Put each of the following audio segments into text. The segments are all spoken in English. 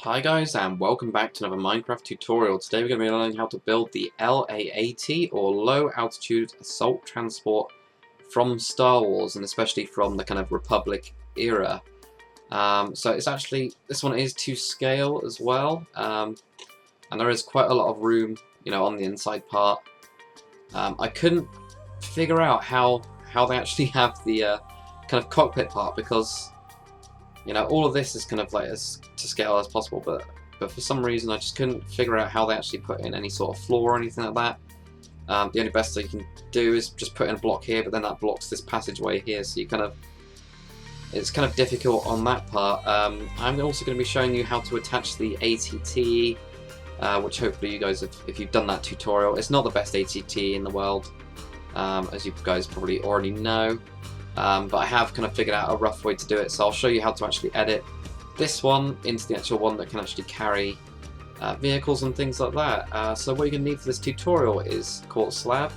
Hi guys, and welcome back to another Minecraft tutorial. Today we're going to be learning how to build the LAAT, or Low Altitude Assault Transport, from Star Wars, and especially from the kind of Republic era. So it's actually, this one is to scale as well, and there is quite a lot of room, on the inside part. I couldn't figure out how they actually have the kind of cockpit part, because all of this is kind of like as to scale as possible, but for some reason I just couldn't figure out how they actually put in any sort of floor or anything like that. The only best thing you can do is just put in a block here, but then that blocks this passageway here, so it's kind of difficult on that part. I'm also going to be showing you how to attach the ATT, which hopefully you guys, if you've done that tutorial, it's not the best ATT in the world, as you guys probably already know. But I have kind of figured out a rough way to do it, so I'll show you how to actually edit this one into the actual one that can actually carry vehicles and things like that. So what you're going to need for this tutorial is quartz slab,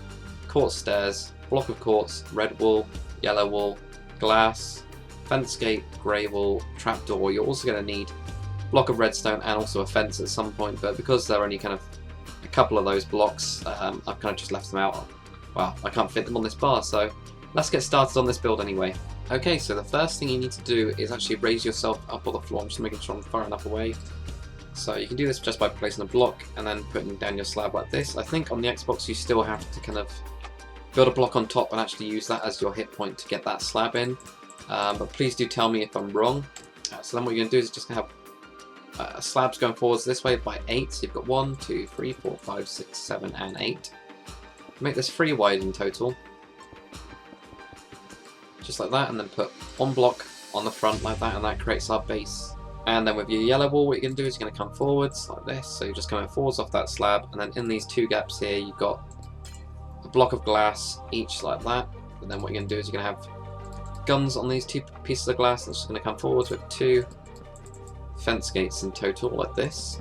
quartz stairs, block of quartz, red wool, yellow wool, glass, fence gate, grey wool, trapdoor. You're also going to need a block of redstone and also a fence at some point, but because they're only kind of a couple of those blocks, I've kind of just left them out. Well, I can't fit them on this bar, so let's get started on this build anyway. Okay, so the first thing you need to do is actually raise yourself up on the floor. I'm just making sure I'm far enough away. So you can do this just by placing a block and then putting down your slab like this. I think on the Xbox you still have to kind of build a block on top and actually use that as your hit point to get that slab in. But please do tell me if I'm wrong. So then what you're going to do is just going to have slabs going forwards this way by 8. So you've got 1, 2, 3, 4, 5, 6, 7 and 8. Make this 3 wide in total. Just like that, and then put one block on the front like that, and that creates our base. And then with your yellow wool, what you're going to do is you're going to come forwards like this, so you're just coming forwards off that slab, and then in these 2 gaps here you've got a block of glass each like that. And then what you're going to do is you're going to have guns on these 2 pieces of glass, and it's just going to come forwards with 2 fence gates in total like this.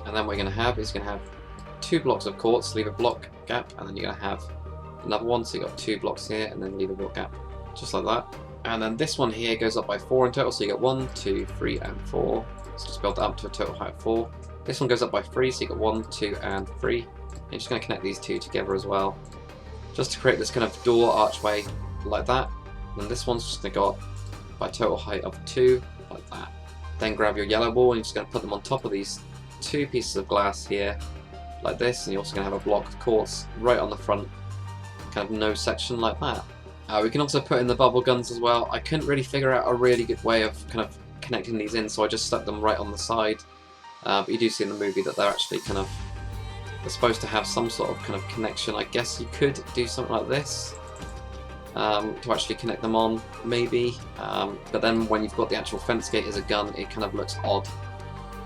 And then what you're going to have is you're going to have 2 blocks of quartz, leave a block gap, and then you're going to have another one, so you've got 2 blocks here and then leave a block gap, just like that. And then this one here goes up by 4 in total, so you got 1, 2, 3 and 4. So just build that up to a total height of 4. This one goes up by 3, so you got 1, 2 and 3. And you're just going to connect these 2 together as well, just to create this kind of door archway like that. And then this one's just going to go up by a total height of 2, like that. Then grab your yellow wool and you're just going to put them on top of these 2 pieces of glass here, like this. And you're also going to have a block of quartz right on the front, kind of no section like that. We can also put in the bubble guns as well. I couldn't really figure out a really good way of kind of connecting these in, so I just stuck them right on the side. But you do see in the movie that they're actually they're supposed to have some sort of kind of connection. I guess you could do something like this to actually connect them on, maybe. But then when you've got the actual fence gate as a gun, it kind of looks odd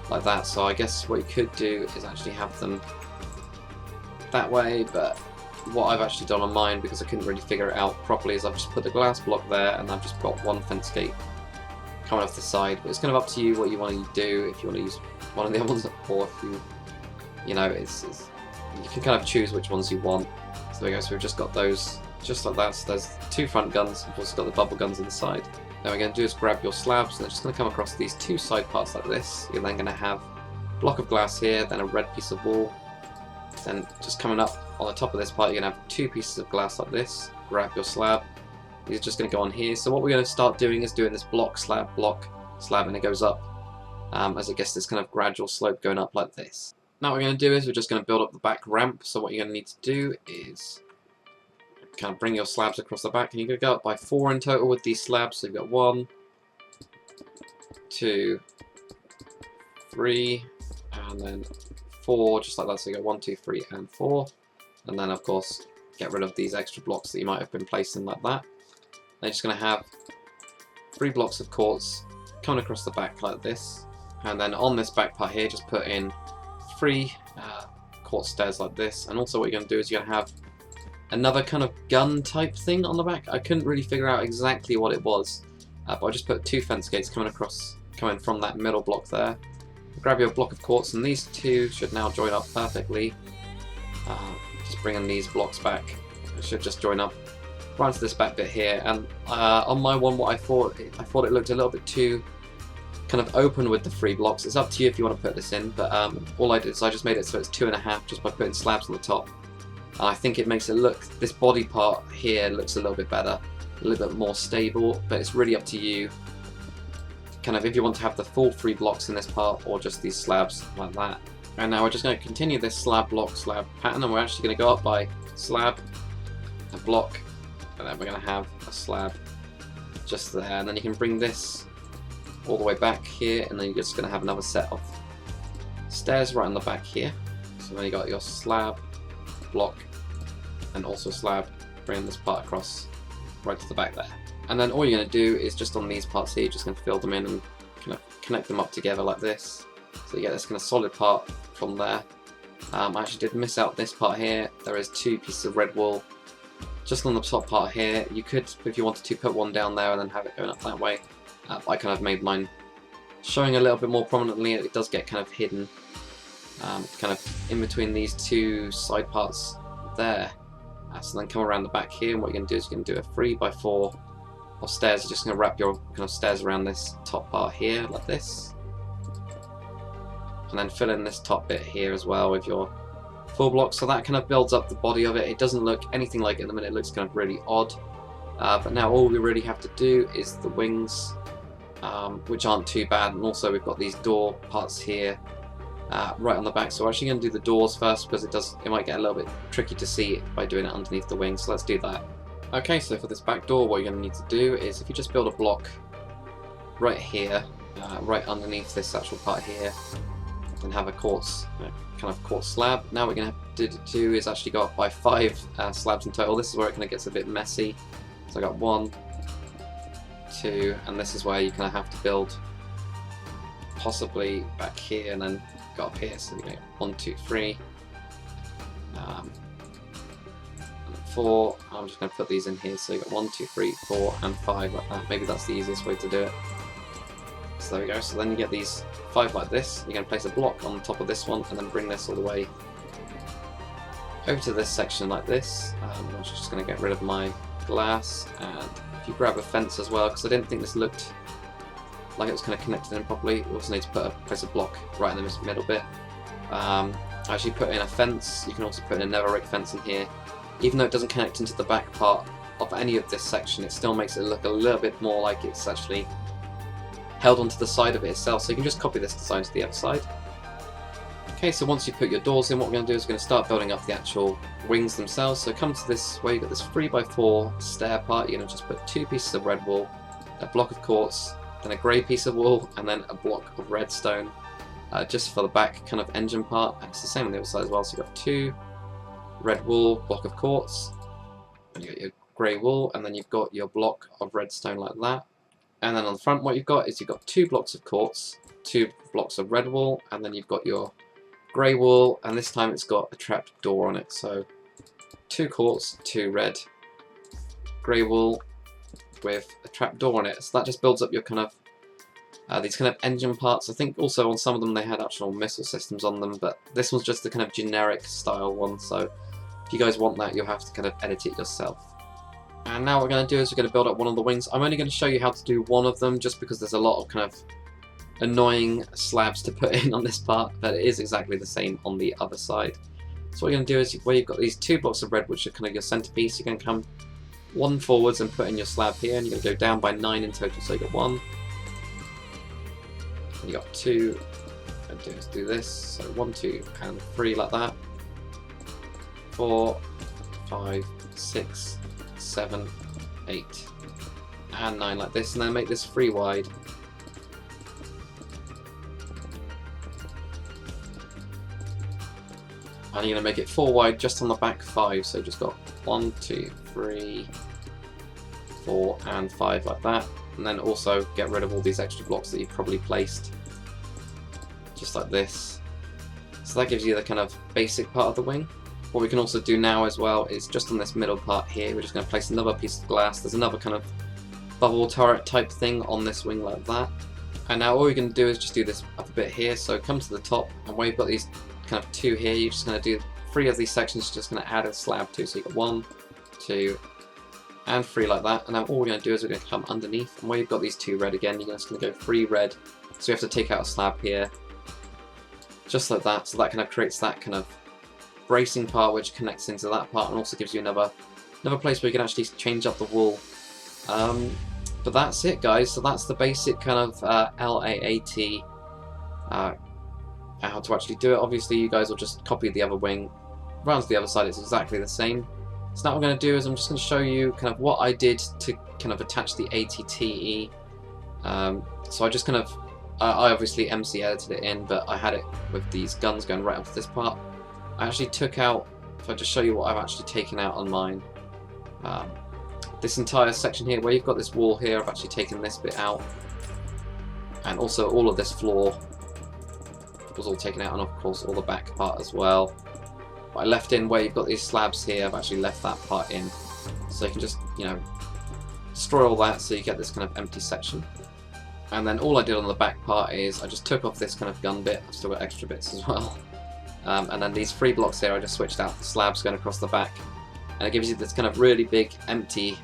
like that. So I guess what you could do is actually have them that way, but what I've actually done on mine, because I couldn't really figure it out properly, is I've just put the glass block there and I've just got one fence gate coming off the side. But it's kind of up to you what you want to do, if you want to use one of the other ones, or if you you can kind of choose which ones you want. So there we go, so we've just got those just like that. So there's 2 front guns, we've also got the bubble guns on the side. Now what we're going to do is grab your slabs, and they're just going to come across these 2 side parts like this. You're then going to have a block of glass here, then a red piece of wool. Then just coming up on the top of this part, you're going to have 2 pieces of glass like this. Grab your slab. These are just going to go on here. So what we're going to start doing is doing this block, slab, and it goes up as it gets this kind of gradual slope going up like this. Now what we're going to do is we're just going to build up the back ramp. So what you're going to need to do is kind of bring your slabs across the back, and you're going to go up by 4 in total with these slabs. So you've got 1, 2, 3, and then 4, just like that. So you got 1, 2, 3 and 4, and then of course get rid of these extra blocks that you might have been placing like that. Then you're just going to have 3 blocks of quartz coming across the back like this, and then on this back part here just put in 3 quartz stairs like this. And also what you're going to do is you're going to have another kind of gun type thing on the back. I couldn't really figure out exactly what it was, but I just put 2 fence gates coming from that middle block there. Grab your block of quartz, and these 2 should now join up perfectly. Just bringing these blocks back, it should just join up right into this back bit here. And on my one, what I thought it looked a little bit too kind of open with the 3 blocks. It's up to you if you want to put this in, but all I did is I just made it so it's 2.5 just by putting slabs on the top. And I think it makes it look, this body part here looks a little bit better, a little bit more stable, but it's really up to you kind of if you want to have the full 3 blocks in this part or just these slabs like that. And now we're just going to continue this slab block slab pattern, and we're actually going to go up by slab, a block, and then we're going to have a slab just there, and then you can bring this all the way back here, and then you're just going to have another set of stairs right on the back here. So then you got your slab, block, and also slab, bring this part across right to the back there. And then all you're going to do is just on these parts here, you're just going to fill them in and kind of connect them up together like this. So you get this kind of solid part from there. I actually did miss out this part here. There is 2 pieces of red wool just on the top part here. You could, if you wanted to, put one down there and then have it going up that way. I kind of made mine showing a little bit more prominently. It does get kind of hidden kind of in between these 2 side parts there. So then come around the back here, and what you're going to do is you're going to do a 3x4 of stairs. You're just going to wrap your kind of stairs around this top part here like this, and then fill in this top bit here as well with your full block. So that kind of builds up the body of it. It doesn't look anything like it at the minute. It looks kind of really odd, but now all we really have to do is the wings, which aren't too bad, and also we've got these door parts here right on the back. So we're actually going to do the doors first because it might get a little bit tricky to see by doing it underneath the wings. So let's do that. Okay, so for this back door, what you're going to need to do is if you just build a block right here, right underneath this actual part here, and have a quartz kind of quartz slab. Now what we're going to have to do is actually go up by 5 slabs in total. This is where it kind of gets a bit messy. So I got 1, 2, and this is where you kind of have to build possibly back here and then go up here. So you get 1, 2, 3, 4. I'm just going to put these in here. So you got 1, 2, 3, 4, and 5 like that. Maybe that's the easiest way to do it. So there we go. So then you get these 5 like this. You're going to place a block on top of this one, and then bring this all the way over to this section like this. I'm just going to get rid of my glass, and if you grab a fence as well, because I didn't think this looked like it was kind of connected in properly. We also need to place a block right in the middle bit. I actually put in a fence. You can also put in a netherrack fence in here. Even though it doesn't connect into the back part of any of this section, it still makes it look a little bit more like it's actually held onto the side of it itself. So you can just copy this design to the other side. Okay, so once you put your doors in, what we're going to do is we're going to start building up the actual wings themselves. So come to this where you've got this 3x4 stair part. You're going to just put 2 pieces of red wool, a block of quartz, then a grey piece of wool, and then a block of redstone, just for the back kind of engine part. And it's the same on the other side as well. So you've got 2 red wool, block of quartz, and you've got your grey wool, and then you've got your block of redstone like that. And then on the front, what you've got is you've got 2 blocks of quartz, 2 blocks of red wool, and then you've got your grey wool, and this time it's got a trapped door on it. So 2 quartz, 2 red, grey wool with a trap door on it. So that just builds up your kind of these kind of engine parts. I think also on some of them they had actual missile systems on them, but this one's just the kind of generic style one. So if you guys want that, you'll have to kind of edit it yourself. And now what we're going to do is we're going to build up one of the wings. I'm only going to show you how to do one of them just because there's a lot of kind of annoying slabs to put in on this part, but it is exactly the same on the other side. So what you're going to do is where you've got these 2 blocks of red, which are kind of your centerpiece, you're going to come 1 forwards and put in your slab here, and you're going to go down by 9 in total. So you got 1, and you got 2, and do this. So 1, 2, and 3 like that. 4, 5, 6, 7, 8, and 9 like this, and then make this 3 wide. And you're going to make it 4 wide just on the back 5, so just got 1, 2, 3, 4, and 5 like that. And then also get rid of all these extra blocks that you've probably placed, just like this. So that gives you the kind of basic part of the wing. What we can also do now as well is just on this middle part here, we're just going to place another piece of glass. There's another kind of bubble turret type thing on this wing like that. And now all you're going to do is just do this up a bit here. So come to the top, and where you've got these kind of 2 here, you're just going to do 3 of these sections, just going to add a slab to. So you've got 1, 2, and 3 like that. And now all we're going to do is we're going to come underneath, and where you've got these 2 red again, you're just going to go 3 red, So we have to take out a slab here, just like that. So that kind of creates that kind of bracing part which connects into that part, and also gives you another place where you can actually change up the wall. But that's it, guys. So that's the basic kind of LAAT, how to actually do it. Obviously you guys will just copy the other wing, round to the other side, it's exactly the same. So now what I'm going to do is I'm just going to show you kind of what I did to kind of attach the ATTE. So I just kind of, I obviously MC edited it in, but I had it with these guns going right up to this part. I actually took out, if I just show you what I've actually taken out on mine, this entire section here, where you've got this wall here, I've actually taken this bit out, and also all of this floor was all taken out, and of course all the back part as well. But I left in where you've got these slabs here, I've actually left that part in, so you can just, you know, destroy all that so you get this kind of empty section. And then all I did on the back part is I just took off this kind of gun bit, I've still got extra bits as well. And then these 3 blocks here, I just switched out the slabs going across the back, and it gives you this kind of really big, empty,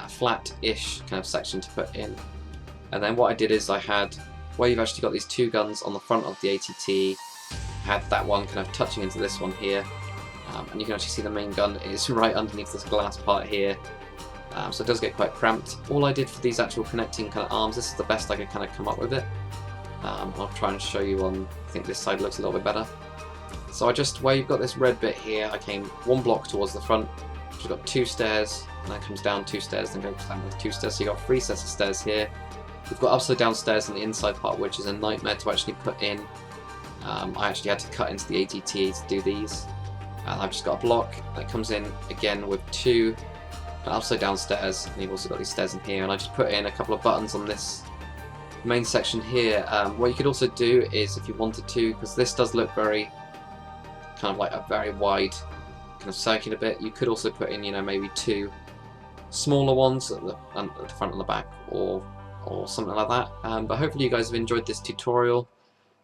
flat-ish kind of section to put in. And then what I did is I had, where you've actually got these 2 guns on the front of the ATT, I had that one kind of touching into this one here, and you can actually see the main gun is right underneath this glass part here. So it does get quite cramped. All I did for these actual connecting kind of arms, this is the best I could kind of come up with it. I'll try and show you on, I think this side looks a little bit better. So I just, where you've got this red bit here, I came 1 block towards the front, which has got 2 stairs, and then comes down 2 stairs, then goes down with 2 stairs, so you've got 3 sets of stairs here. We've got upside down stairs on the inside part, which is a nightmare to actually put in. I actually had to cut into the ATT to do these. And I've just got a block that comes in again with 2 upside down stairs, and you've also got these stairs in here, and I just put in a couple of buttons on this main section here. What you could also do is, if you wanted to, because this does look very kind of like a very wide kind of circular bit, you could also put in, you know, maybe 2 smaller ones at the front and the back, or something like that. But hopefully you guys have enjoyed this tutorial.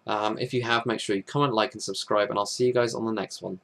If you have, make sure you comment, like and subscribe, and I'll see you guys on the next one.